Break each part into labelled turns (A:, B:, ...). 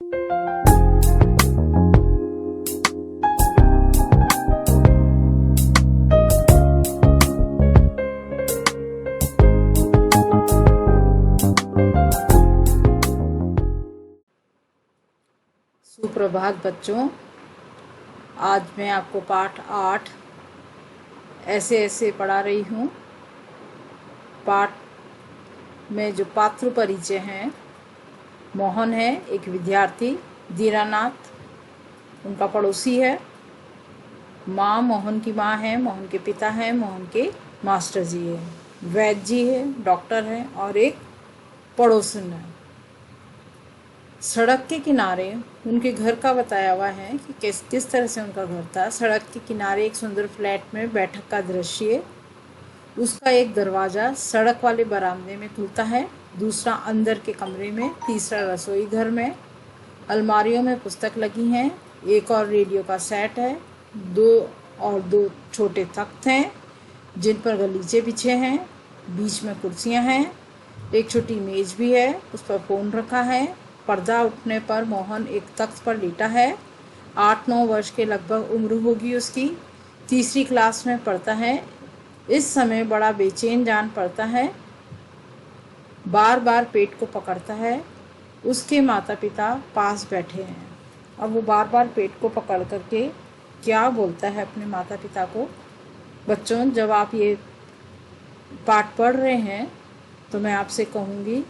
A: सुप्रभात बच्चों। आज मैं आपको पाठ 8 ऐसे ऐसे पढ़ा रही हूँ। पाठ में जो पात्र परिचय हैं, मोहन है एक विद्यार्थी, दीनानाथ उनका पड़ोसी है, माँ मोहन की माँ है, मोहन के पिता हैं, मोहन के मास्टर जी है, वैद्य जी है, डॉक्टर है और एक पड़ोसन है। सड़क के किनारे उनके घर का बताया हुआ है कि किस तरह से उनका घर था। सड़क के किनारे एक सुंदर फ्लैट में बैठक का दृश्य, उसका एक दरवाज़ा सड़क वाले बरामदे में खुलता है, दूसरा अंदर के कमरे में, तीसरा रसोई घर में। अलमारियों में पुस्तक लगी हैं, एक और रेडियो का सेट है, दो छोटे तख्त हैं जिन पर गलीचे बिछे हैं, बीच में कुर्सियां हैं, एक छोटी मेज भी है, उस पर फ़ोन रखा है। पर्दा उठने पर मोहन एक तख्त पर लेटा है। 8-9 वर्ष के लगभग उम्र होगी उसकी, तीसरी क्लास में पढ़ता है। इस समय बड़ा बेचैन जान पड़ता है, बार बार पेट को पकड़ता है। उसके माता पिता पास बैठे हैं। अब वो बार बार पेट को पकड़ करके क्या बोलता है अपने माता पिता को। बच्चों, जब आप ये पाठ पढ़ रहे हैं तो मैं आपसे कहूँगी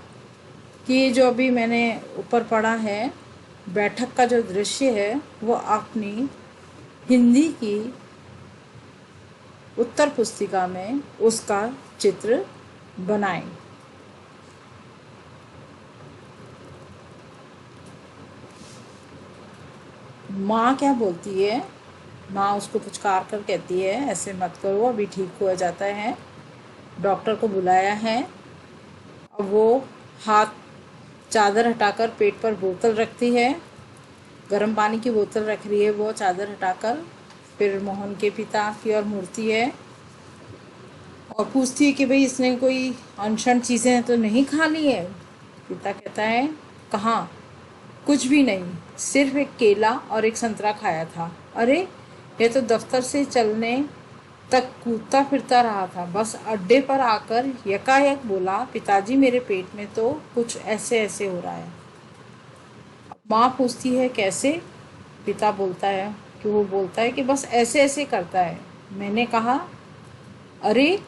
A: कि ये जो अभी मैंने ऊपर पढ़ा है, बैठक का जो दृश्य है, वो अपनी हिंदी की उत्तर पुस्तिका में उसका चित्र बनाएं। माँ क्या बोलती है? माँ उसको पुचकार कर कहती है, ऐसे मत करो, अभी ठीक हो जाता है। डॉक्टर को बुलाया है। अब वो हाथ चादर हटाकर पेट पर बोतल रखती है, गर्म पानी की बोतल रख रही है वो चादर हटाकर। फिर मोहन के पिता की ओर मुड़ती है और पूछती है कि भाई इसने कोई अनशन चीज़ें तो नहीं खा ली है। पिता कहता है, कहाँ, कुछ भी नहीं, सिर्फ एक केला और एक संतरा खाया था। अरे, ये तो दफ्तर से चलने तक कूदता फिरता रहा था, बस अड्डे पर आकर यकायक बोला, पिताजी मेरे पेट में तो कुछ ऐसे ऐसे हो रहा है। माँ पूछती है कैसे? पिता बोलता है कि वो बोलता है कि बस ऐसे ऐसे करता है। मैंने कहा, अरे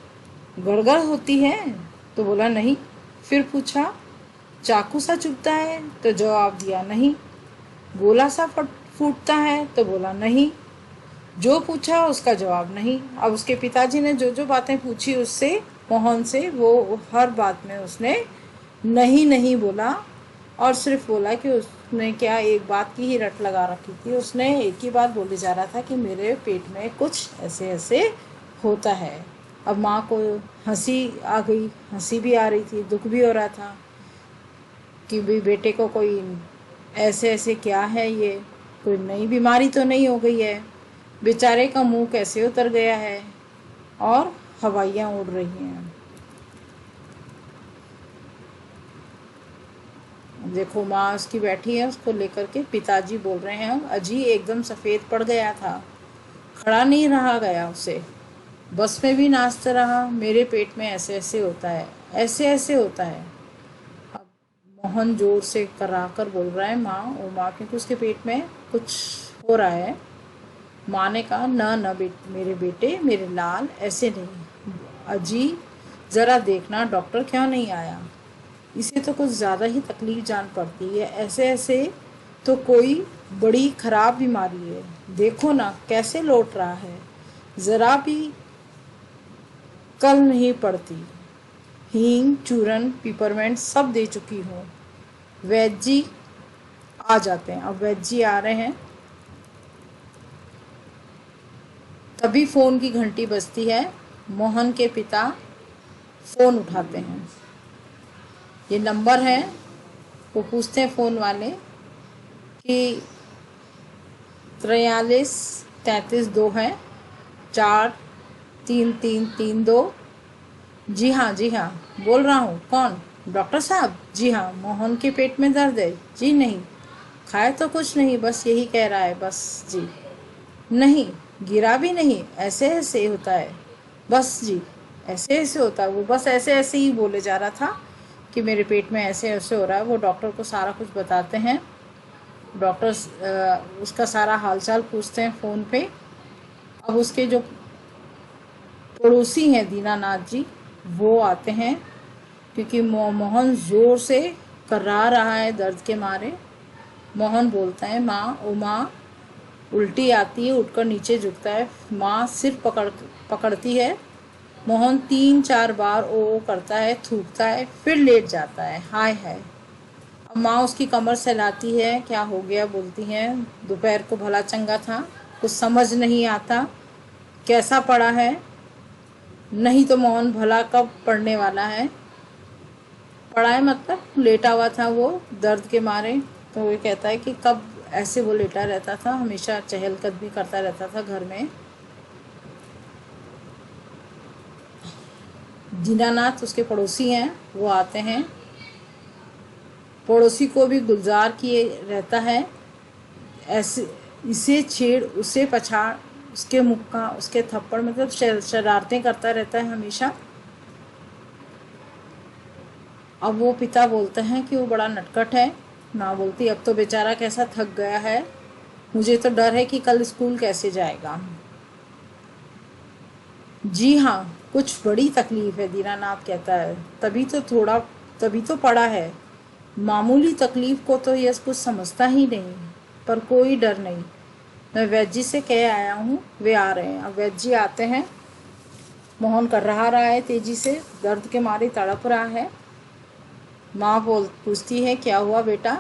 A: गड़गड़ होती है? तो बोला नहीं। फिर पूछा, चाकू सा चुभता है? तो जवाब दिया नहीं। गोला सा फूटता है? तो बोला नहीं। जो पूछा उसका जवाब नहीं। अब उसके पिताजी ने जो जो बातें पूछी उससे, मोहन से, वो हर बात में उसने नहीं नहीं बोला और सिर्फ बोला कि उसने क्या एक बात की ही रट लगा रखी थी। उसने एक ही बात बोले जा रहा था कि मेरे पेट में कुछ ऐसे ऐसे होता है। अब माँ को हंसी आ गई, हंसी भी आ रही थी, दुख भी हो रहा था कि भाई बेटे को कोई ऐसे ऐसे क्या है, ये कोई नई बीमारी तो नहीं हो गई है, बेचारे का मुंह कैसे उतर गया है और हवाइयाँ उड़ रही हैं। देखो माँ उसकी बैठी है, उसको लेकर के पिताजी बोल रहे हैं, अजी एकदम सफ़ेद पड़ गया था, खड़ा नहीं रहा गया उसे, बस में भी नाचता रहा, मेरे पेट में ऐसे ऐसे होता है, ऐसे ऐसे होता है। अब मोहन जोर से करा कर बोल रहा है, माँ ओ माँ, क्योंकि उसके पेट में कुछ हो रहा है। माँ ने कहा, न मेरे बेटे, मेरे लाल, ऐसे नहीं। अजी ज़रा देखना डॉक्टर क्यों नहीं आया, इसे तो कुछ ज़्यादा ही तकलीफ जान पड़ती है, ऐसे ऐसे तो कोई बड़ी ख़राब बीमारी है, देखो ना कैसे लौट रहा है, ज़रा भी कल नहीं पड़ती। हींग, चूरन, पिपरमेंट सब दे चुकी हूँ। वैद्य जी आ जाते हैं। अब वैद्य जी आ रहे हैं, तभी फ़ोन की घंटी बजती है। मोहन के पिता फ़ोन उठाते हैं, ये नंबर है। वो पूछते हैं फ़ोन वाले कि 43-33-2 है, 4-3-3-3-2। जी हाँ जी हाँ, बोल रहा हूँ। कौन? डॉक्टर साहब? जी हाँ। मोहन के पेट में दर्द है? जी नहीं। खाए तो कुछ नहीं, बस यही कह रहा है बस जी। नहीं, गिरा भी नहीं, ऐसे ऐसे होता है बस जी, ऐसे ऐसे होता है। वो बस ऐसे ऐसे ही बोले जा रहा था कि मेरे पेट में ऐसे ऐसे हो रहा है। वो डॉक्टर को सारा कुछ बताते हैं। डॉक्टर उसका सारा हालचाल पूछते हैं फ़ोन पे। अब उसके जो पड़ोसी हैं दीनानाथ जी, वो आते हैं, क्योंकि मोहन ज़ोर से कर्रा रहा है दर्द के मारे। मोहन बोलता है माँ, ओ माँ। उल्टी आती है, उठकर नीचे झुकता है। माँ सिर पकड़ती है। मोहन 3-4 बार ओ करता है, थूकता है, फिर लेट जाता है। हाय हाय। अब माँ उसकी कमर सहलाती है। क्या हो गया बोलती हैं। दोपहर को भला चंगा था, कुछ समझ नहीं आता, कैसा पड़ा है। नहीं तो मोहन भला कब पड़ने वाला है। पड़ा है मतलब लेटा हुआ था वो दर्द के मारे। तो वो कहता है कि कब ऐसे वो लेटा रहता था, हमेशा चहलकदमी करता रहता था घर में। दीनानाथ उसके पड़ोसी हैं, वो आते हैं। पड़ोसी को भी गुलजार किए रहता है। ऐसे इसे छेड़, उसे पछाड़, उसके मुक्का, उसके थप्पड़, मतलब शरारतें करता रहता है हमेशा। अब वो पिता बोलते हैं कि वो बड़ा नटखट है। माँ बोलती अब तो बेचारा कैसा थक गया है, मुझे तो डर है कि कल स्कूल कैसे जाएगा। जी हाँ, कुछ बड़ी तकलीफ है, दीनानाथ कहता है। तभी तो पड़ा है। मामूली तकलीफ को तो यह कुछ समझता ही नहीं। पर कोई डर नहीं, मैं वैद्य जी से कह आया हूँ, वे आ रहे हैं। अब वैद्य जी आते हैं। मोहन कर रहा है तेजी से, दर्द के मारे तड़प रहा है। माँ पूछती है क्या हुआ बेटा।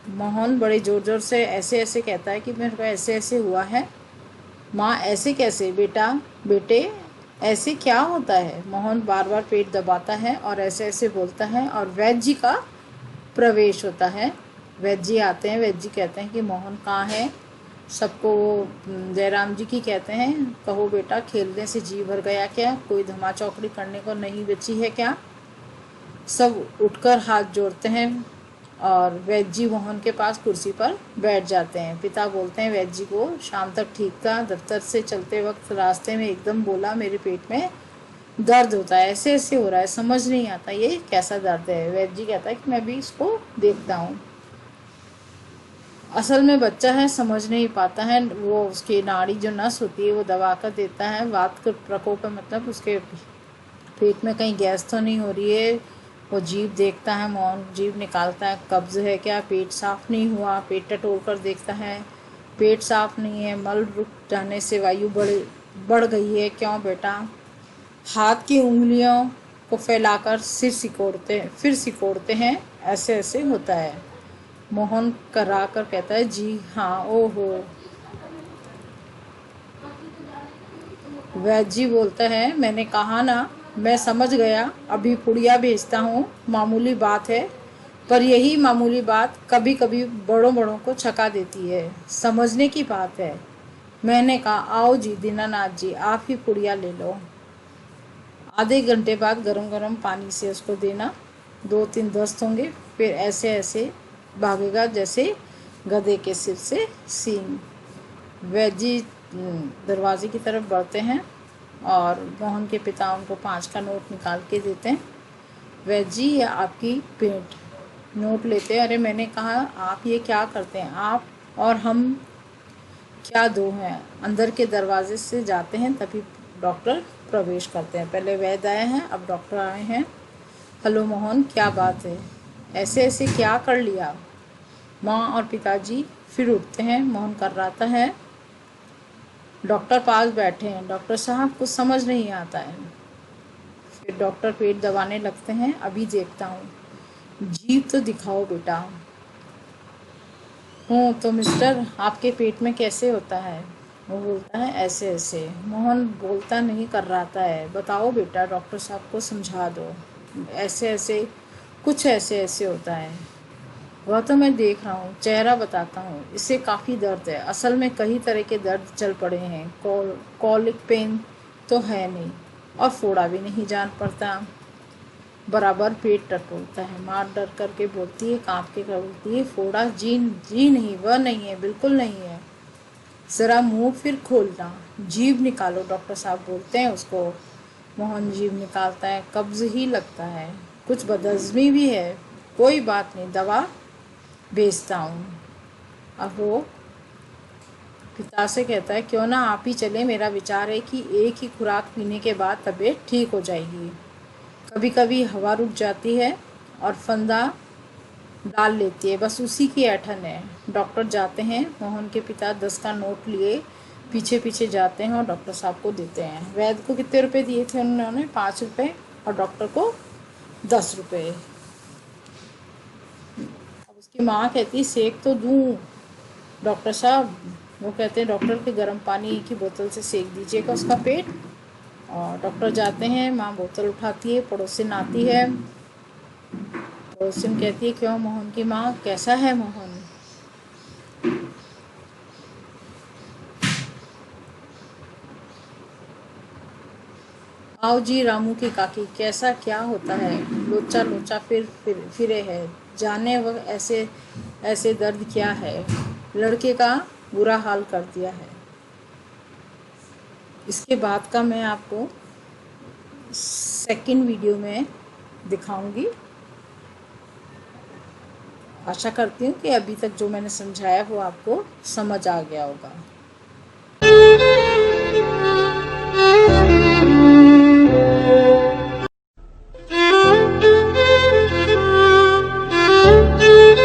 A: मोहन बड़े जोर जोर से ऐसे ऐसे कहता है कि मेरे को ऐसे ऐसे हुआ है। माँ ऐसे कैसे बेटा, बेटे ऐसे क्या होता है। मोहन बार बार पेट दबाता है और ऐसे ऐसे बोलता है, और वैद्य जी का प्रवेश होता है। वैद्य जी आते हैं। वैद्य जी कहते हैं कि मोहन कहाँ है। सबको वो जयराम जी की कहते हैं, कहो बेटा खेलने से जी भर गया क्या, कोई धमा चौकड़ी करने को नहीं बची है क्या। सब उठकर हाथ जोड़ते हैं और वैद्य जी मोहन के पास कुर्सी पर बैठ जाते हैं। पिता बोलते हैं वैद्य जी को, शाम तक ठीक था, दफ्तर से चलते वक्त रास्ते में एकदम बोला मेरे पेट में दर्द होता है, ऐसे ऐसे हो रहा है, समझ नहीं आता ये कैसा दर्द है। वैद्य जी कहता है कि मैं भी इसको देखता हूँ। असल में बच्चा है, समझ नहीं पाता है। वो उसकी नाड़ी जो नस होती है वो दबा कर देता है। वात का प्रकोप है, मतलब उसके पेट में कहीं गैस तो नहीं हो रही है। वो जीभ देखता है, मौन जीभ निकालता है, कब्ज है क्या, पेट साफ नहीं हुआ। पेट टटोल कर देखता है, पेट साफ नहीं है। मल रुक जाने से वायु बढ़ गई है। क्यों बेटा। हाथ की उंगलियों को फैलाकर फिर सिकोड़ते हैं, ऐसे ऐसे होता है। मोहन करा कर कहता है जी हाँ। ओहो। वैद्य जी बोलता है मैंने कहा ना, मैं समझ गया, अभी पुड़िया भेजता हूँ, मामूली बात है। पर यही मामूली बात कभी कभी बड़ों बड़ों को छका देती है, समझने की बात है। मैंने कहा आओ जी दीनानाथ जी, आप ही पुड़िया ले लो। आधे घंटे बाद गरम गरम पानी से उसको देना। 2-3 दस्त होंगे, फिर ऐसे ऐसे भागेगा जैसे गधे के सिर से सींग। वैद्य जी दरवाजे की तरफ बढ़ते हैं और मोहन के पिता उनको 5 का नोट निकाल के देते हैं। वैद्य जी ये आपकी पेट। नोट लेते हैं। अरे मैंने कहा आप ये क्या करते हैं, आप और हम क्या दो हैं। अंदर के दरवाजे से जाते हैं, तभी डॉक्टर प्रवेश करते हैं। पहले वैद्य आए हैं, अब डॉक्टर आए हैं। हेलो मोहन, क्या बात है, ऐसे ऐसे क्या कर लिया। माँ और पिताजी फिर उठते हैं। मोहन कर्राता है। डॉक्टर पास बैठे हैं। डॉक्टर साहब कुछ समझ नहीं आता है। फिर डॉक्टर पेट दबाने लगते हैं। अभी देखता हूँ, जीभ तो दिखाओ बेटा। हूँ तो मिस्टर आपके पेट में कैसे होता है। वो बोलता है ऐसे ऐसे। मोहन बोलता नहीं कर्राता है। बताओ बेटा, डॉक्टर साहब को समझा दो। ऐसे ऐसे, कुछ ऐसे ऐसे होता है। वह तो मैं देख रहा हूँ, चेहरा बताता हूँ, इससे काफ़ी दर्द है। असल में कई तरह के दर्द चल पड़े हैं। कॉलिक पेन तो है नहीं, और फोड़ा भी नहीं जान पड़ता। बराबर पेट टटोलता है। माँ डर करके बोलती है, कांप के बोलती है, फोड़ा जी जी नहीं, वह नहीं है, बिल्कुल नहीं है। ज़रा मुंह फिर खोलना, जीभ निकालो, डॉक्टर साहब बोलते हैं उसको। मोहन जीभ निकालता है, कब्ज ही लगता है, कुछ बदहज़मी भी है। कोई बात नहीं, दवा भेजता हूँ। अब वो पिता से कहता है, क्यों ना आप ही चले, मेरा विचार है कि एक ही खुराक पीने के बाद तबीयत ठीक हो जाएगी। कभी कभी हवा रुक जाती है और फंदा डाल लेती है, बस उसी की ऐठन है। डॉक्टर जाते हैं। मोहन के पिता 10 का नोट लिए पीछे पीछे जाते हैं और डॉक्टर साहब को देते हैं। वैद्य को कितने रुपए दिए थे उन्होंने? 5 रुपये, और डॉक्टर को 10 रुपये। अब उसकी माँ कहती है, सेक तो दूँ डॉक्टर साहब। वो कहते हैं, डॉक्टर के गर्म पानी की बोतल से सेक दीजिएगा उसका पेट। और डॉक्टर जाते हैं। माँ बोतल उठाती है, पड़ोसिन आती है। पड़ोसिन कहती है, क्यों मोहन की माँ, कैसा है मोहन? आओ जी रामू की काकी, कैसा क्या होता है? लोचा लोचा फिरे है, जाने वह ऐसे ऐसे दर्द क्या है, लड़के का बुरा हाल कर दिया है। इसके बाद का मैं आपको सेकंड वीडियो में दिखाऊंगी। आशा करती हूँ कि अभी तक जो मैंने समझाया वो आपको समझ आ गया होगा।